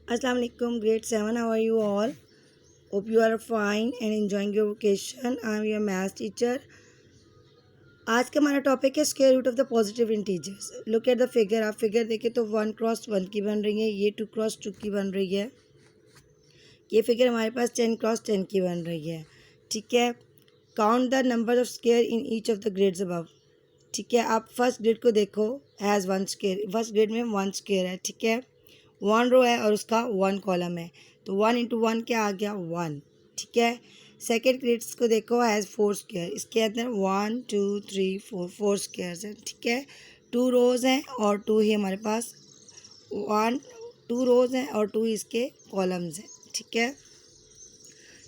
Assalamu alaikum, grade 7. How are you all? Hope you are fine and enjoying your vacation. I am your math teacher. आज का हमारा topic है square root of the positive integers. Look at the figure. आप figure देखें तो 1 cross 1 की बन रही है, ये 2 क्रॉस 2 की बन रही है, ये फिगर हमारे पास 10 क्रॉस 10 की बन रही है. ठीक है. Count the number of square in each of the grades above. ठीक है. आप फर्स्ट ग्रेड को देखो, हैज़ 1 स्क्वायर. फर्स्ट ग्रेड में 1 स्क्वायर है. ठीक है. 1 रो है और उसका 1 कॉलम है, तो 1 इंटू 1 क्या आ गया 1. ठीक है. सेकेंड ग्रेड्स को देखो, हैज़ 4 स्क्वायर. इसके अंदर 1 2 3 4 4 स्क्वायर्स हैं. ठीक है. 2 रोज़ हैं और 2 ही हमारे पास 2 रोज़ हैं और 2 इसके कॉलम्स हैं. ठीक है.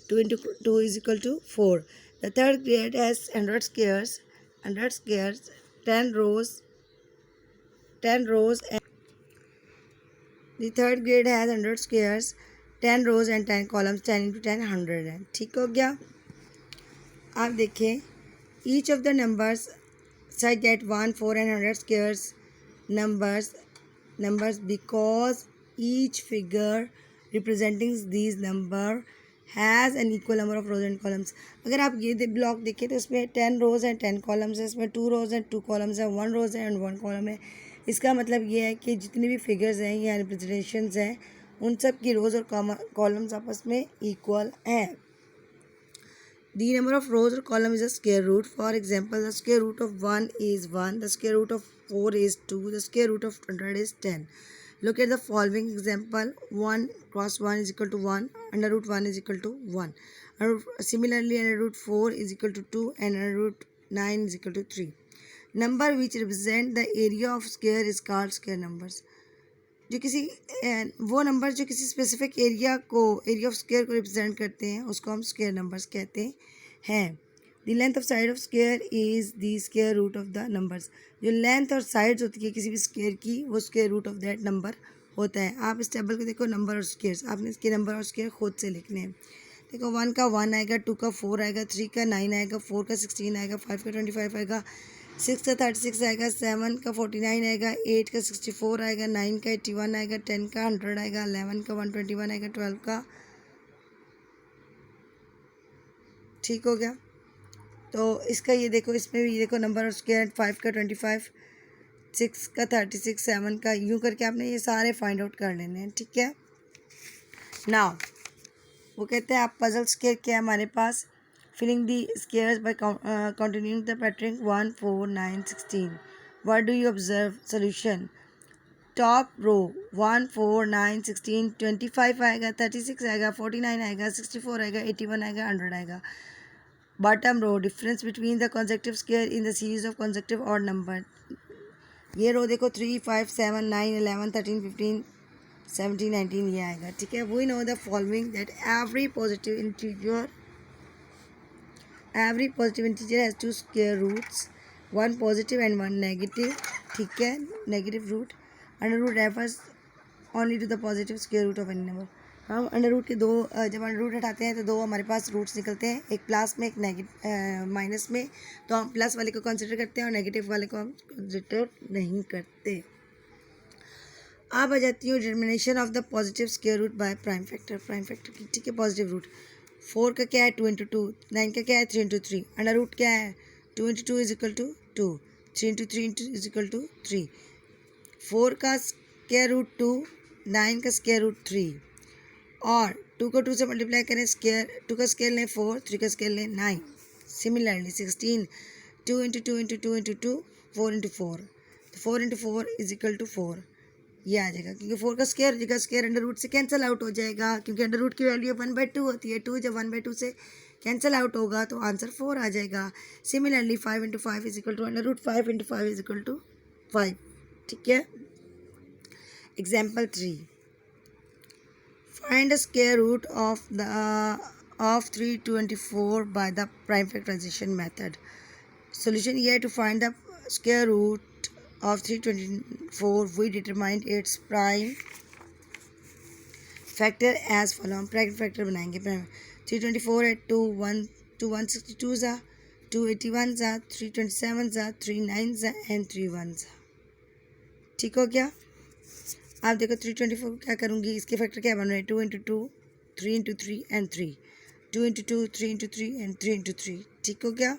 2 into 2 is equal to 4. The third grade has 100 squares. 100 squares, 10 rows. The third grade has 100 squares, 10 rows and 10 columns. 10 into 10 100 है. ठीक हो गया. आप देखें, each of the numbers such that 1 4 and 100 squares numbers because each figure representing these number has an equal number of rows and columns. अगर आप ये block देखें तो इसमें 10 rows and 10 columns है, इसमें 2 rows and 2 columns है, 1 rows and 1 column है. इसका मतलब ये है कि जितने भी फिगर्स हैं या रिप्रेजेंटेशंस हैं उन सब की रोज़ और कॉलम्स आपस में इक्वल हैं. The number of rows or column is a square root. For example, the square root of 1 is 1, the square root of 4 is 2, the square root of 100 is 10. Look at the following example. 1 cross 1 is equal to 1, under root 1 is equal to 1. Similarly, under root 4 is equal to 2 and under root 9 is equal to 3. Number which represent the area of square is called square numbers. जो किसी वो number जो किसी specific area of square को represent करते हैं उसको हम स्क्वायर नंबर्स कहते हैं. The length of side of square is the square root of the numbers. जो लेंथ और साइड्स होती है किसी भी स्क्वायर की वो square root of that number होता है. आप इस टेबल को देखो, नंबर और स्क्वायर्स. आपने इसके नंबर और स्क्वायर खुद से लिखने हैं. देखो, 1 का 1 आएगा, 2 का 4 आएगा, 3 का 9 आएगा, 4 का 16 आएगा, 5 का 25 आएगा, 6 का 36 आएगा, 7 का 49 आएगा, 8 का 64 आएगा, 9 का 81 आएगा, 10 का 100 आएगा, 11 का 121 आएगा, 12 का. ठीक हो गया. तो इसका ये देखो, इसमें भी ये देखो नंबर और स्क्वायर. 5 का 25, 6 का 36, 7 का, यूँ करके आपने ये सारे फाइंड आउट कर लेने हैं. ठीक है. नाउ वो कहते हैं आप पजल स्क्वायर क्या है हमारे पास. Filling the squares by continuing the pattern 1 4 9 16. What do you observe? Solution. Top row 1 4 9 16 25 आएगा, 36 आएगा, 49 आएगा, 64 आएगा, 81 आएगा, 100 आएगा. Bottom row difference between the consecutive square in the series of consecutive odd number. ये रो देखो 3 5 7 9 11 13 15 17 19 ये आएगा. ठीक है. We know the following that every positive integer has 2 square roots, one positive and one negative. ठीक है. Negative root. Under root refers only to the positive square root of any number. हम under root के दो जब under root हटाते हैं तो दो हमारे पास रूट्स निकलते हैं, एक प्लस में एक माइनस में. तो हम प्लस वाले को कंसिडर करते हैं और नेगेटिव वाले को हम कंसिडर नहीं करते. अब आ जाती हूँ determination of the positive square root by prime factor की. ठीक है. पॉजिटिव रूट 4 का क्या है 2 इंटू 2, 9 का क्या है 3 इंटू 3, अंडर रूट क्या है 2 into 2 is equal to 2, 3 into 3 is equal to 3. 4 का स्क्वायर रूट 2, 9 का स्क्वायर रूट 3 और 2 को 2 से मल्टीप्लाई करें, स्क्वायर 2 का स्क्वायर लें 4, 3 का स्क्वायर लें 9. Similarly 16, 2 into 2 into 2 into 2, 4 into 4, तो 4 इंटू 4 इज इक्वल टू 4. ये आ जाएगा क्योंकि 4 का स्क्वायर हो जाएगा, स्क्वायर अंडर रूट से कैंसिल आउट हो जाएगा क्योंकि अंडर रूट की वैल्यू 1/2 होती है. 2 जब 1/2 से कैंसिल आउट होगा तो आंसर 4 आ जाएगा. Similarly 5 into 5 is equal to under root 5 into 5 is equal to 5. ठीक है. Example 3. Find the square root of 324 by the prime factorization method. Solution ये है to find the square root of 324. We determined its prime factor as follow. हम prime factor बनाएंगे. 324 है 2 162 ज़ा, 281 ज़ा, 327 ज़ा, 39 ज़ा एंड 31 ज़ा. ठीक हो गया. आप देखो 324 क्या करूँगी, इसके फैक्टर क्या बन रहे हैं, 2 into 2, 3 into 3 and 3, 2 into 2, 3 into 3 and 3 into 3, ठीक हो गया।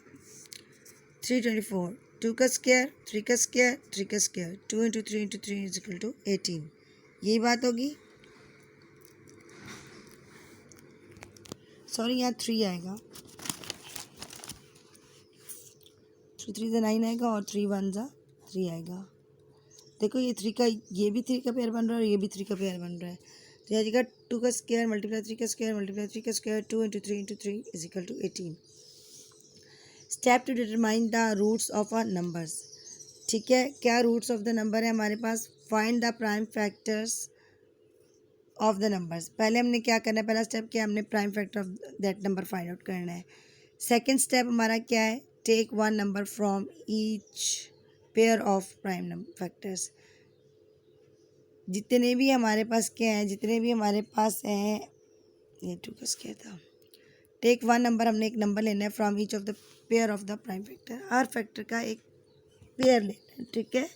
324, 2 का स्क्वायर, 3 का स्क्वायर, 3 का square, 2 into 3 into 3 is equal to 18, यही बात होगी। सॉरी यहाँ 3 आएगा, 3 3 से 9 आएगा और 3 1 जा 3 आएगा। देखो ये 3 का, ये भी 3 का पेयर बन रहा है और ये भी 3 का पेयर बन रहा है, तो यहाँ जगह 2 का स्क्वायर मल्टीप्लाई 3 का स्क्वायर मल्टीप्लाई 3 का square, 2 into 3 into 3 is equal to 18। Step two determine the roots of a numbers, ठीक है, क्या रूट्स ऑफ द नंबर है हमारे पास, find the prime factors of the numbers. पहले हमने क्या करना है, पहला स्टेप क्या है, हमने prime factor of that number find out करना है। सेकेंड स्टेप हमारा क्या है, take one number from each pair of prime number factors. जितने भी हमारे पास क्या हैं, जितने भी हमारे पास हैं, ये 2 का स्क्वायर था, टेक वन नंबर, हमने एक नंबर लेना है from each of the pair of the prime factor, हर फैक्टर का एक पेयर लेना है, ठीक है।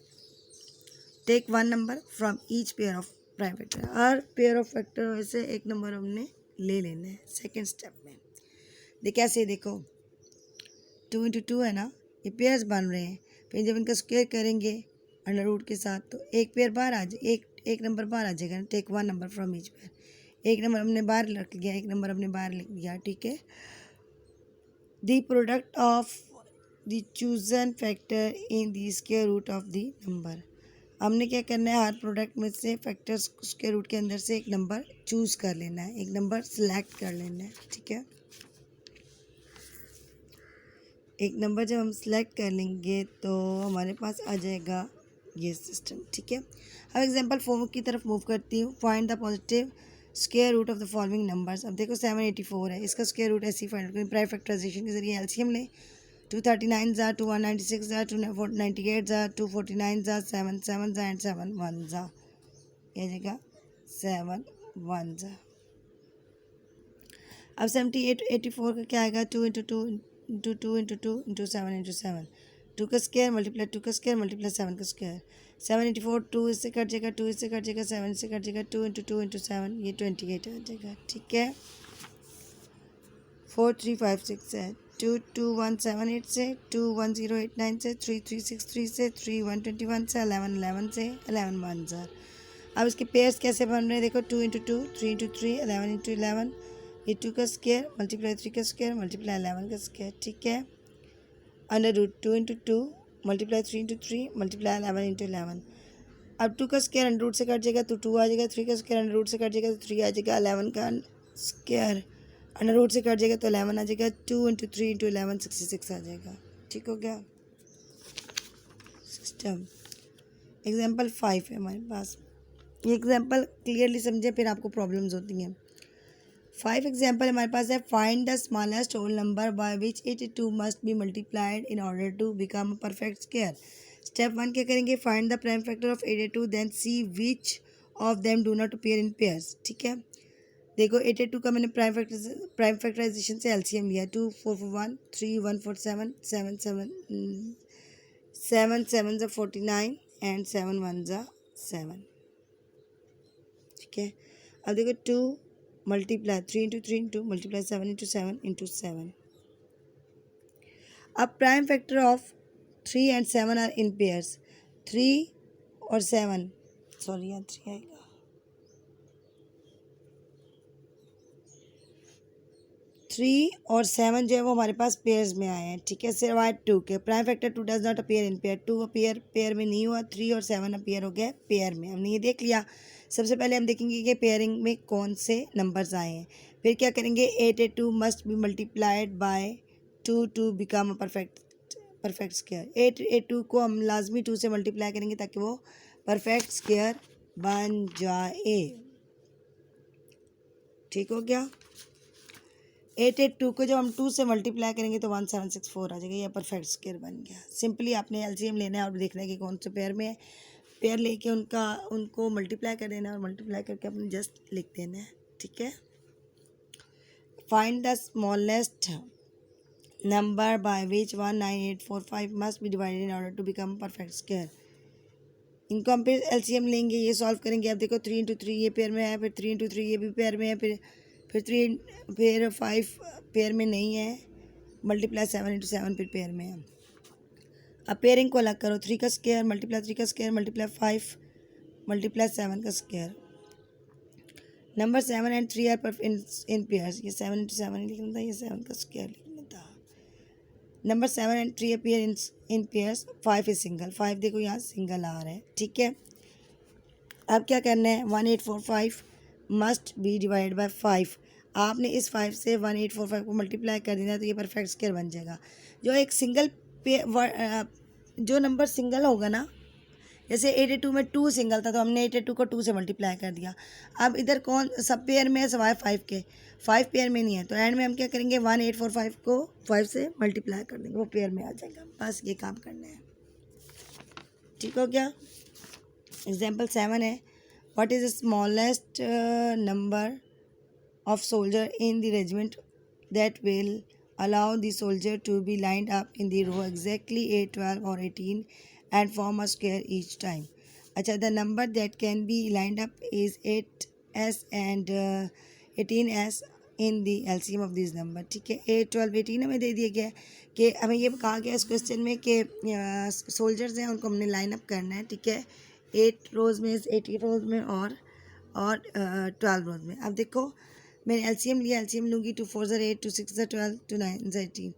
Take one number from each pair of prime factor, हर पेयर ऑफ फैक्टर में से एक नंबर हमने ले लेना है। सेकेंड स्टेप में कैसे, देखो 2 इंटू 2 है ना, ये पेयर्स बन रहे हैं, फिर जब इनका स्क्वायर करेंगे अंडर रूट के साथ तो एक पेयर बाहर आ जाए, एक नंबर बाहर आ जाएगा। Take one number from each pair, एक नंबर हमने बाहर रख लिया, एक नंबर हमने बाहर लिख दिया, ठीक है। The product of the chosen factor in the square root of the number, हमने क्या करना है, हर प्रोडक्ट में से फैक्टर्स स्क्वायर रूट के अंदर से एक नंबर चूज़ कर लेना है, एक नंबर सेलेक्ट कर लेना है, ठीक है। एक नंबर जब हम सेलेक्ट कर लेंगे तो हमारे पास आ जाएगा ये सिस्टम, ठीक है। अब एग्जांपल 4 की तरफ मूव करती हूँ। Find the positive square root of the following numbers. अब देखो 784 है, इसका स्क्वायर रूट ऐसे ही फाइंड करें, प्राइम फैक्टराइजेशन के जरिए एलसीएम लें। 239 ज़ा 2 196 ज़ा 298 ज़ा 249 ज़ा 7 7 ज़ा एंड 7 1 ज़ा, ये जगह 7 1 ज़ा। अब 78 84 का क्या आएगा, 2 into 2 into 2 into 2 into 7 into 7, 2 का स्क्वायर मल्टीप्लाई 2 का स्क्वायर मल्टीप्लाई 7 का स्क्वायर, 784 2 इससे कट जाएगा, 2 इससे कट जाएगा, 7 इससे कट जाएगा, 2 इंटू 7 ये 28 आ जाएगा, ठीक है। 4356 है, 22178 से, 21089 से, 3363 से, 3121 से, 1111 से, 11 अब इसके पेयर्स कैसे बन रहे हैं, देखो 2 इंटू 2 3 इंटू 3 11 इंटू 11, ये 2 का स्क्वायर मल्टीप्लाई 3 का स्क्वायर मल्टीप्लाई 11 का स्क्वायर, ठीक है। Under root 2 into 2 multiply 3 into 3 multiply 11 into 11, अब 2 का स्क्वायर अंडर रूट से कट जाएगा तो 2 आ जाएगा, 3 का स्क्वायर अंडर रूट से कट जाएगा तो 3 आ जाएगा, 11 का स्क्वायर अंडर रूट से कट जाएगा तो 11 आ जाएगा, 2 इंटू 3 इंटू 11 66 आ जाएगा, ठीक हो गया सिस्टम। एग्जाम्पल 5 है हमारे पास, ये एग्जाम्पल क्लियरली समझे फिर आपको प्रॉब्लम्स होती हैं। 5 एग्जाम्पल हमारे पास है, find the smallest whole number by which 82 must be multiplied in order to become a perfect square. Step 1 क्या करेंगे, find the prime factor of 82 then see which of them do not appear in pairs, ठीक है। देखो 82 का मैंने prime factorisation से LCM लिया, 2 4 4 1 3 1 4 7 7 7 7 7 ज़ा 49 एंड 7 1 ज़ा 7, ठीक है। अब देखो 2 multiply 3 into 3 into multiply 7 into 7 into 7। अब prime factor of 3 and 7 are in pairs, 3 और 7, सॉरी यहाँ 3 आएगा, 3 और 7 जो है वो हमारे पास पेयर्स में आए हैं, ठीक है, सिवाय 2 के। Prime factor 2 does not appear in pair, 2 appear pair में नहीं हुआ, 3 और 7 अपीयर हो गए पेयर में, हमने ये देख लिया। सबसे पहले हम देखेंगे कि पेयरिंग में कौन से नंबर्स आए हैं, फिर क्या करेंगे, 882 must be multiplied by 2 to become a perfect square. 882 को हम लाजमी 2 से मल्टीप्लाई करेंगे ताकि वो परफेक्ट स्क्वायर बन जाए, ठीक हो गया। 882 को जब हम 2 से मल्टीप्लाई करेंगे तो 1764 आ जाएगा, यह परफेक्ट स्क्वायर बन गया। सिंपली आपने एलसीएम लेना है और देखना है कि कौन से पेयर में है, पेयर लेके उनको मल्टीप्लाई कर देना है और मल्टीप्लाई करके अपने जस्ट लिख देना है, ठीक है। Find the smallest number by which 19845 must be divided in order to become perfect square. इनको हम फिर एलसीएम लेंगे, ये सॉल्व करेंगे। अब देखो 3 इंटू 3 ये पेयर में है, फिर 3 इंटू 3 ये भी पेयर में है, फिर 5 पेयर में नहीं है, मल्टीप्लाई 7 इंटू 7 फिर पेयर में है। अब पेयरिंग को अलग करो, 3 का स्क्वायर मल्टीप्लाई 3 का स्क्वायर मल्टीप्लाई 5 मल्टीप्लाई 7 का square. Number 7 and 3 are in pairs, ये 7 इंटू 7 नहीं लिखना था, ये 7 का स्क्वायर लिखना था। Number 7 and 3 appear in pairs, 5 is single, 5 देखो यहाँ सिंगल आ रहा है, ठीक है। अब क्या करना है, 1845 मस्ट बी डिवाइड बाय 5। आपने इस 5 से 1845 को मल्टीप्लाई कर देना तो ये परफेक्ट स्क्वायर बन जाएगा। जो एक सिंगल जो नंबर सिंगल होगा ना, जैसे 82 में 2 सिंगल था तो हमने 82 को 2 से मल्टीप्लाई कर दिया। अब इधर कौन सब पेयर में है सवाए 5 के, 5 पेयर में नहीं है, तो एंड में हम क्या करेंगे 1845 को 5 से मल्टीप्लाई कर देंगे, वो पेयर में आ जाएगा। बस ये काम करना है, ठीक हो गया। एग्जाम्पल 7 है, what is the smallest number of soldier in the regiment that will allow the soldier to be lined up in the row exactly 8, 12 or 18 and form a square each time. अच्छा, the number that can be lined up is 8s and 18s in the LCM of this number, ठीक है। 8, 12, 18 हमें दे दिया गया है कि हमें ये कहा गया इस क्वेश्चन में कि सोल्जर्स हैं उनको हमने लाइन अप करना है, ठीक है, 8 रोज़ में, 80 रोज़ में और 12 रोज़ में। अब देखो मैंने एलसीएम लिया, एलसीएम लूँगी, 2 4 ज़ा 8, 2 6 ज़ा 12, 2 9 ज़ा 18,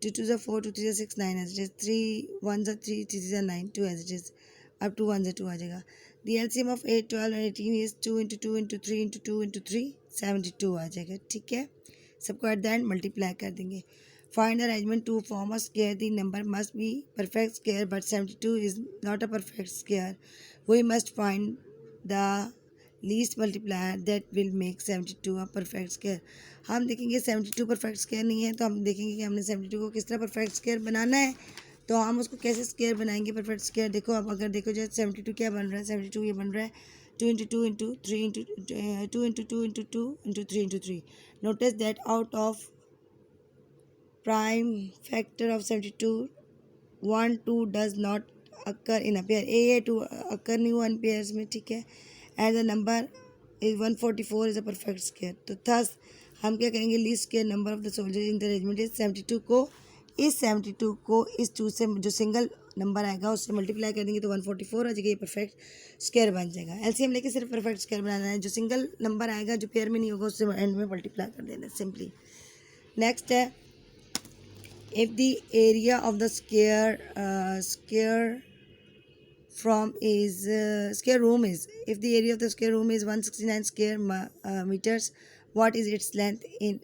2 2 ज़ा 4, 2 3 ज़ा 6, 9 एज इट इज़, 3 1 ज़ा 3, 3 ज़ा 9, 2 एज इट इज़। अब 2 1 ज़ा 2 आ जाएगा। दी एलसीएम ऑफ 8, 12 और 18 is 2 into 2 into 3 into 2 into 3, 72 आ जाएगा, ठीक है। सबको एट द एंड मल्टीप्लाई कर देंगे। Find the arrangement to form a square, the number must be perfect square but 72 is not a perfect square, we must find the least multiplier that will make 72 a perfect square. हम देखेंगे 72 perfect square नहीं है, तो हम देखेंगे कि हमने 72 को किस तरह परफेक्ट स्क्वायर बनाना है, तो हम उसको कैसे स्क्वायर बनाएंगे परफेक्ट स्क्वायर। देखो अब अगर देखो जो 72 क्या बन रहा है, 72 ये बन रहा है 2 into 2 into 3 into 2 into 2 into 2 into 3 into 3। Notice that out of prime factor of 72 1 2 does not occur in a pair, ये 2 अक्कर नहीं हुआ इन पेयर्स में, ठीक है। As a number is 144 is a perfect square, तो थस हम क्या करेंगे, least square number of the soldier in the regiment is 72 को इस 2 से जो सिंगल नंबर आएगा उससे मल्टीप्लाई कर देंगे तो 144 आ जाएगा, ये परफेक्ट स्क्वायर बन जाएगा। एलसीएम लेके सिर्फ परफेक्ट स्क्वायर बनाना है, जो सिंगल नंबर आएगा जो पेयर में नहीं होगा उससे एंड में मल्टीप्लाई कर देना है सिंपली। नेक्स्ट है, if the area of the square room is, if the area of the square room is 169 square meters, what is its length in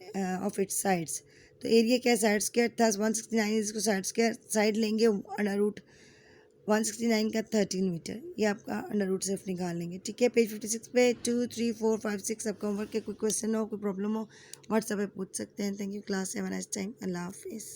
of its sides। तो एरिया क्या है, side square था, 169 इसको side square, side लेंगे under root 169 का 13 metre, ये आपका under root सिर्फ निकाल लेंगे, ठीक है। पेज 56 पे 2 3 4 5 6 आपका होमवर्क है, कोई क्वेश्चन हो कोई प्रॉब्लम हो व्हाट्सएप पे पूछ सकते हैं। Thank you class, have a nice time, अल्लाह हाफिज़।